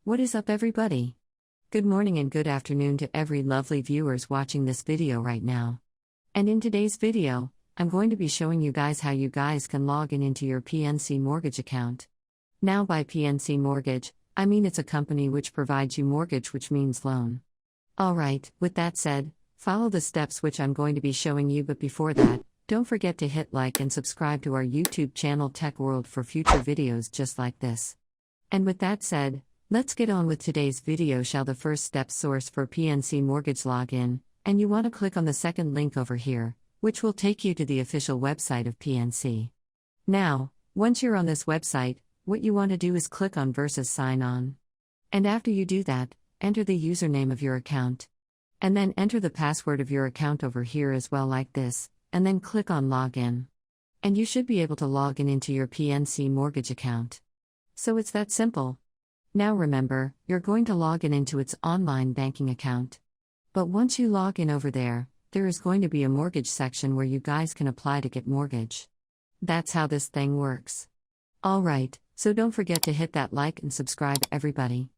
What is up, everybody? Good morning and good afternoon to every lovely viewers watching this video right now. And in today's video, I'm going to be showing you guys how you guys can log in into your PNC mortgage account. Now by PNC mortgage, I mean it's a company which provides you mortgage, which means loan. Alright, with that said, follow the steps which I'm going to be showing you, but before that, don't forget to hit like and subscribe to our YouTube channel Tech World for future videos just like this. And with that said, let's get on with today's video. The first step source for PNC mortgage login, and you want to click on the second link over here, which will take you to the official website of PNC. Now, once you're on this website, what you want to do is click on versus sign on. And after you do that, enter the username of your account. And then enter the password of your account over here as well like this, and then click on login. And you should be able to log in into your PNC mortgage account. So it's that simple. Now remember, you're going to log in into its online banking account. But once you log in over there is going to be a mortgage section where you guys can apply to get mortgage. That's how this thing works. Alright, so don't forget to hit that like and subscribe, everybody.